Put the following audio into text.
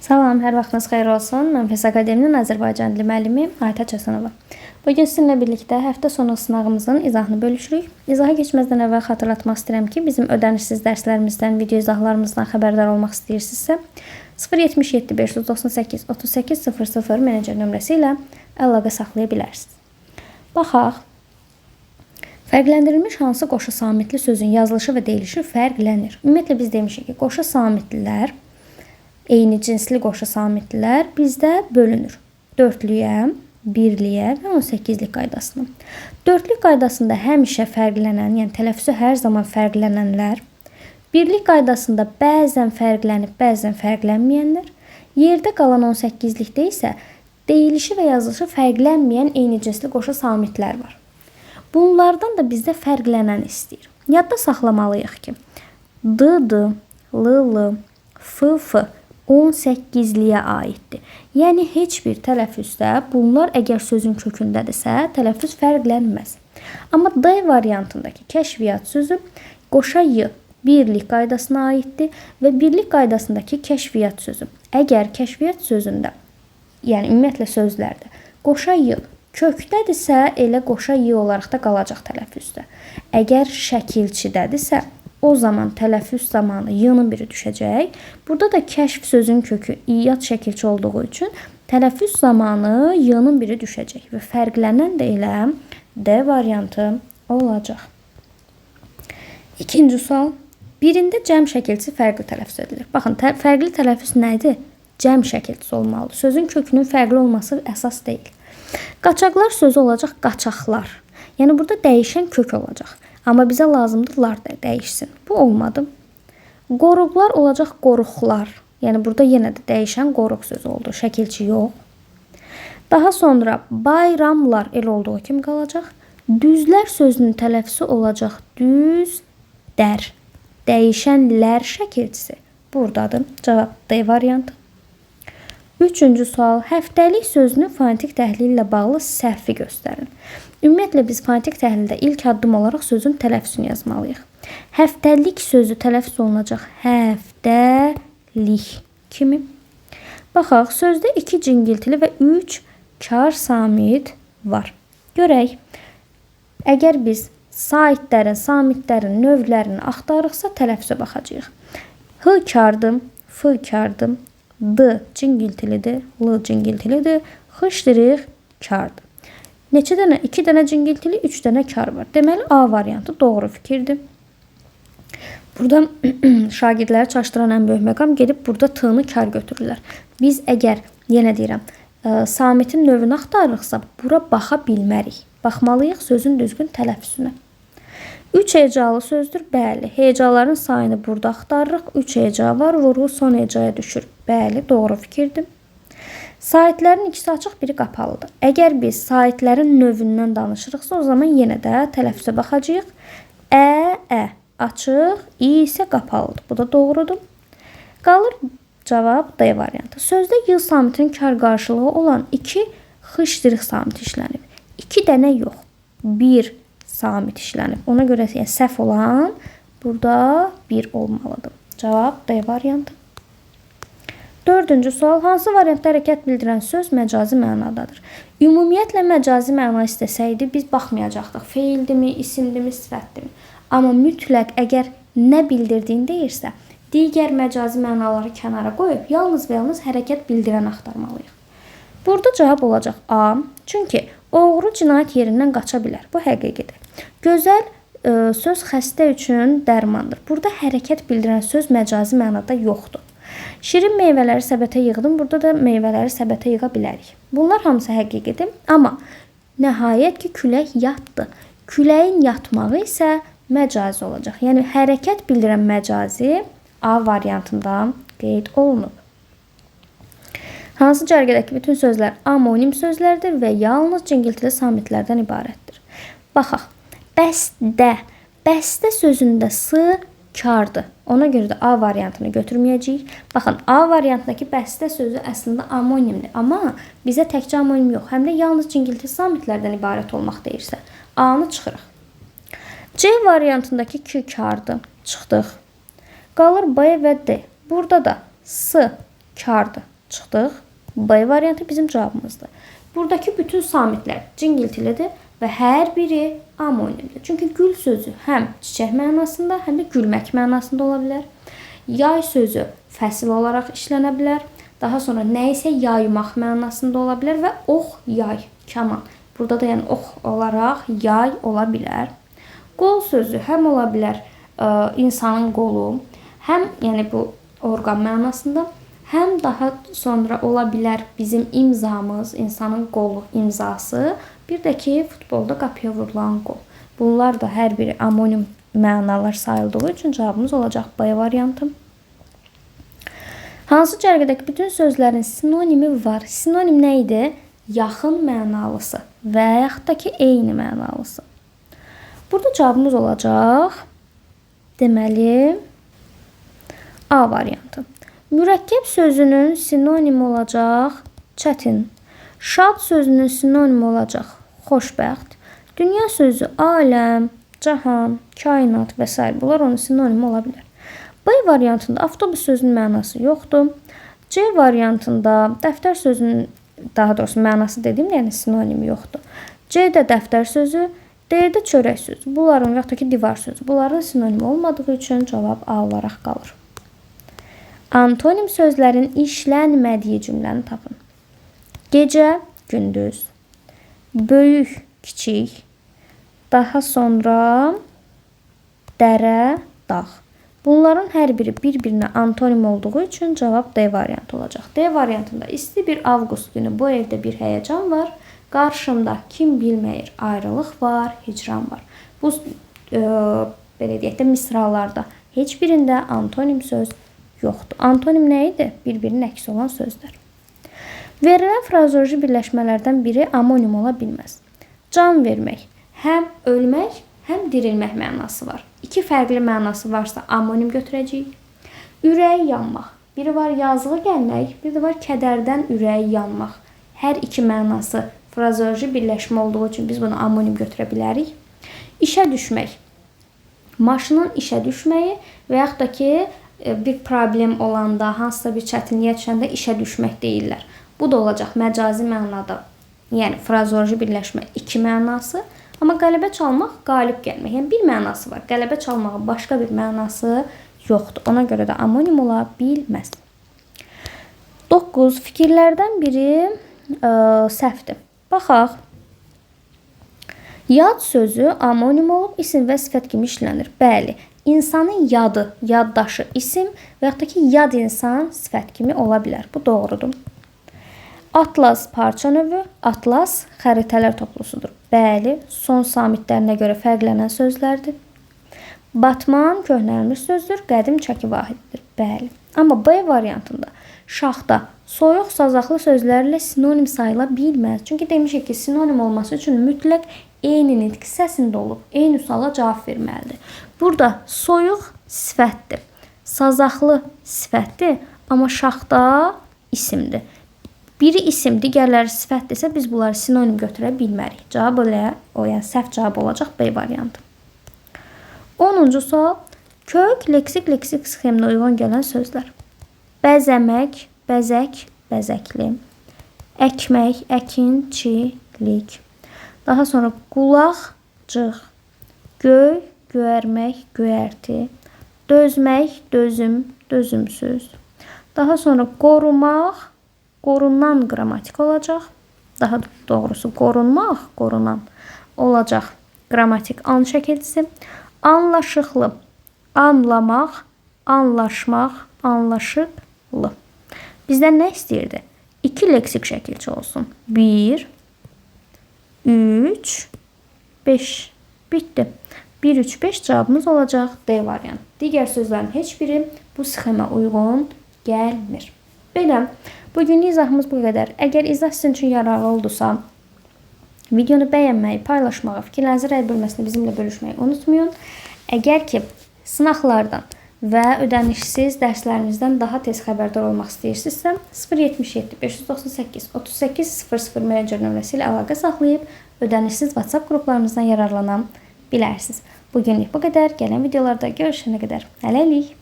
Salam, hər vaxtınız xeyir olsun. Mən Fes Akademinin Azərbaycan dili müəllimi Aytaç Həsənova. Bugün sizinlə birlikdə həftə sonu sınağımızın izahını bölüşürük. İzaha keçməzdən əvvəl xatırlatmaq istəyirəm ki, bizim ödənişsiz dərslərimizdən, video izahlarımızdan xəbərdar olmaq istəyirsinizsə, 077 598 38 00 menecer nömrəsi ilə əlaqə saxlaya bilərsiniz. Baxaq. Fərqləndirilmiş hansı qoşu samitli sözün yazılışı və deyilişi fərqlənir? Ümumiyyətlə biz demişik ki, qoşu samitlilər, eyni cinsli qoşu samitlilər bizdə bölünür. Dörtlüyə, birliyə və 18-lik qaydasına. Dörtlük qaydasında həmişə fərqlənən, yəni tələffüzü hər zaman fərqlənənlər, birlik qaydasında bəzən fərqlənib, bəzən fərqlənməyənlər, yerdə qalan 18-likdə isə deyilişi və yazılışı fərqlənməyən eyni cinsli qoşu samitlər var. Bunlardan da bizdə fərqlənən istəyir. Yadda saxlamalıyıq ki, d-dı, l-lı, f-f 18-liyə aiddir. Yəni, heç bir tələffüzdə bunlar əgər sözün kökündədirsə, tələffüz fərqlənməz. Amma D variantındakı kəşfiyyat sözü qoşa y birlik qaydasına aiddir və birlik qaydasındakı kəşfiyyat sözü. Əgər kəşfiyyat sözündə, yəni ümumiyyətlə sözlərdə qoşa y kökdədirsə, elə qoşa y olaraq da qalacaq tələffüzdə. Əgər şəkilçidədirsə, o zaman tələffüz zamanı y-nın biri düşəcək. Burada da kəşf sözün kökü iyyat şəkilçi olduğu üçün tələffüz zamanı y-nın biri düşəcək və fərqlənən də elə D variantı olacaq. İkinci sual. Birində cəm şəkilçisi fərqli tələffüz edilir. Baxın, fərqli tələffüz nədir? Cəm şəkilçisi olmalıdır. Sözün kökünün fərqli olması əsas deyil. Qaçaqlar sözü olacaq qaçaqlar. Yəni burada dəyişən kök olacaq. Amma bizə lazımdır lar da dəyişsin. Bu olmadı. Qoruqlar olacaq qoruqlar. Yəni burada yenə də dəyişən qoruq sözü oldu. Şəkilçi yox. Daha sonra bayramlar el olduğu kimi qalacaq. Düzlər sözünün tələffüzü olacaq düzdər. Dəyişənlər şəkilçisi buradadır. Cavab D variantı. Üçüncü sual. Həftəlik sözünün fonetik təhlili ilə bağlı səhvi göstərin. Ümumiyyətlə biz fonetik təhlildə ilk addım olaraq sözün tələffüzünü yazmalıyıq. Həftəlik sözü tələffüz olunacaq həftəlik kimi. Baxaq, sözdə 2 cingiltili və 3 kar samit var. Görək, əgər biz saitlərin, samitlərin növlərini axtarıqsa tələffüzə baxacağıq. H kardım, f kardım, d cingiltilidir, l cingiltilidir, xışdırıq kardır. Neçə dənə? 2 dənə cingiltili, 3 dənə kar var. Deməli, A variantı doğru fikirdir. Burada şagirdləri çaşdıran ən böyük məqam gedib burada t-nı kar götürürlər. Biz əgər, yenə deyirəm, samitin növünü axtarırıqsa, bura baxa bilmərik. Baxmalıyıq sözün düzgün tələffüzünə. 3 hecalı sözdür, bəli. Hecaların sayını burada axtarırıq. 3 heca var, vurğu son hecaya düşür. Bəli, doğru fikirdir. Saitlərin ikisi açıq, biri qapalıdır. Əgər biz saitlərin növündən danışırıqsa, o zaman yenə də tələffüzə baxacağıq. Ə açıq, i isə qapalıdır. Bu da doğrudur. Qalır cavab D variantı. Sözdə y samitinin kar qarşılığı olan 2 xışdırıq samit işlənib. 2 dənə yox, 1 samit işlənib. Ona görə səhv olan burada 1 olmalıdır. Cavab D variantı. Dördüncü sual. Hansı variantda hərəkət bildirən söz məcazi mənadadır? Ümumiyyətlə məcazi məna istəsəydi biz baxmayacaqdıq. Feildimi, isimdimi, sifətdimi. Amma mütləq əgər nə bildirdiyini deyirsə, digər məcazi mənaları kənara qoyub, yalnız və yalnız hərəkət bildirən axtarmalıyıq. Burada cavab olacaq A. Çünki oğru cinayət yerindən qaça bilər. Bu həqiqidir. Gözəl söz xəstə üçün dərmandır. Burada hərəkət bildirən söz məcazi mənada yoxdur. Şirin meyvələri səbətə yığdım. Burada da meyvələri səbətə yığa bilərik. Bunlar hamısı həqiqidir. Amma nəhayət ki, külək yatdı. Küləyin yatmağı isə məcazi olacaq. Yəni, hərəkət bildirən məcazi A variantından qeyd olunub. Hansı cərgədəki bütün sözlər amonim sözlərdir və yalnız cingiltili samitlərdən ibarətdir? Baxaq. Bəstdə. Bəstdə sözündə s kardır. Ona görə də A variantını götürməyəcəyik. Baxın, A variantındakı bəstə sözü əslində amonimdir. Amma bizə təkcə amonim yox, həm də yalnız cingiltili samitlərdən ibarət olmaq deyirsə, A-nı çıxırıq. C variantındakı ki kardır. Çıxdıq. Qalır B və D. Burada da s kardır. Çıxdıq. B variantı bizim cavabımızdır. Buradakı bütün samitlər cingiltilidir və hər biri amonimdir. Çünki gül sözü həm çiçək mənasında, həm də gülmək mənasında ola bilər. Yay sözü fəsil olaraq işlənə bilər. Daha sonra nə isə yaymaq mənasında ola bilər və ox, yay, kaman. Burada da yəni ox olaraq yay ola bilər. Qol sözü həm ola bilər insanın qolu, həm yəni bu orqan mənasında, həm daha sonra ola bilər bizim imzamız, insanın qolu imzası, bir də ki futbolda qapıya vurulan qol. Bunlar da hər biri amonim mənalar sayıldığı üçün cavabımız olacaq B variantı. Hansı cərgədəki bütün sözlərin sinonimi var? Sinonim nə idi? Yaxın mənalısı və yaxud da ki eyni mənalısı. Burada cavabımız olacaq deməli A variantı. Mürəkkəb sözünün sinonimi olacaq çətin. Şad sözünün sinonimi olacaq xoşbəxt. Dünya sözü aləm, cahan, kainat və s. Bunlar onun sinonimi ola bilər. B variantında avtobus sözünün mənası yoxdur. C variantında dəftər sözünün, daha doğrusu mənası dediyim, yəni sinonimi yoxdur. C-də dəftər sözü, D-də çörək sözü. Bunların yaxud da ki divar sözü. Bunların sinonimi olmadığı üçün cavab A olaraq qalır. Antonim sözlərin işlənmədiyi cümləni tapın. Gecə, gündüz. Böyük, kiçik. Daha sonra dərə, dağ. Bunların hər biri bir-birinə antonim olduğu üçün cavab D variantı olacaq. D variantında isti bir avqust günü bu evdə bir həyəcan var. Qarşımda kim bilməyir ayrılıq var, hicran var. Bu belə deyək də misralarda heç birində antonim söz yoxdur. Antonim nə idi? Bir-birinin əksi olan sözlər. Verilən frazoloji birləşmələrdən biri amonim ola bilməz. Can vermək, həm ölmək, həm dirilmək mənası var. İki fərqli mənası varsa amonim götürəcəyik. Ürək yanmaq. Biri var yazığı gəlmək, bir də var kədərdən ürəyi yanmaq. Hər iki mənası frazoloji birləşmə olduğu üçün biz bunu amonim götürə bilərik. İşə düşmək. Maşının işə düşməyi və yaxud da ki bir problem olanda, hansısa bir çətinliyə düşəndə işə düşmək deyirlər. Bu da olacaq məcazi mənada. Yəni frazoloji birləşmə iki mənası. Amma qələbə çalmaq, qalib gəlmək. Yəni bir mənası var. Qələbə çalmağın başqa bir mənası yoxdur. Ona görə də amonim ola bilməz. 9. Fikirlərdən biri səhvdir. Baxaq. Yad sözü amonim olub isim və sifət kimi işlənir. Bəli, insanın yadı, yaddaşı isim və yaxud da ki yad insan sifət kimi ola bilər. Bu doğrudur. Atlas parça növü, atlas xəritələr toplusudur. Bəli, son samitlərinə görə fərqlənən sözlərdir. Batman köhnəlmiş sözdür, qədim çəki vahididir. Bəli. Amma B variantında şaxta soyuq sazaqlı sözlərlə sinonim sayıla bilməz. Çünki demişik ki, sinonim olması üçün mütləq eyni nitq səsində olub, eyni suala cavab verməlidir. Burada soyuq sifətdir, sazaqlı sifətdir, amma şaxta isimdir. Biri isim, digərləri sifətdirsə biz bunları sinonim götürə bilmərik. Cavab elə, yəni səhv cavab olacaq B variantı. 10-cu sual. Kök, leksik sxeminə uyğun gələn sözlər. Bəzəmək, bəzək, bəzəkli. Əkmək, əkinçilik. Daha sonra qulaq, cıq. Göy, göyərmək, göyərti. Dözmək, dözüm, dözümsüz. Daha sonra qorumaq, qorunan qrammatik olacaq. Daha doğrusu qorunmaq, qorunan olacaq qrammatik an şəkilçisi. Anlaşıqlı, anlamaq, anlaşmaq, anlaşıqlı. Bizdən nə istəyirdi? 2 leksik şəkilçi olsun. 1, 3, 5. Bitdi. 1, 3, 5 cavabımız olacaq D variantı. Digər sözlərin heç biri bu sxemə uyğun gəlmir. Belə, bugünlük izahımız bu qədər. Əgər izah sizin üçün yararlı oldusa, videonu bəyənməyi, paylaşmağı, fikirlərinizi rəy bölməsində bizimlə bölüşməyi unutmayın. Əgər ki, sınaqlardan və ödənişsiz dərslərimizdən daha tez xəbərdar olmaq istəyirsinizsə, 077 598 38 00 messenger nömrəsi ilə əlaqə saxlayıb ödənişsiz WhatsApp qruplarımızdan yararlana bilərsiniz. Bugünlük bu qədər. Gələn videolarda görüşənə qədər. Hələlik.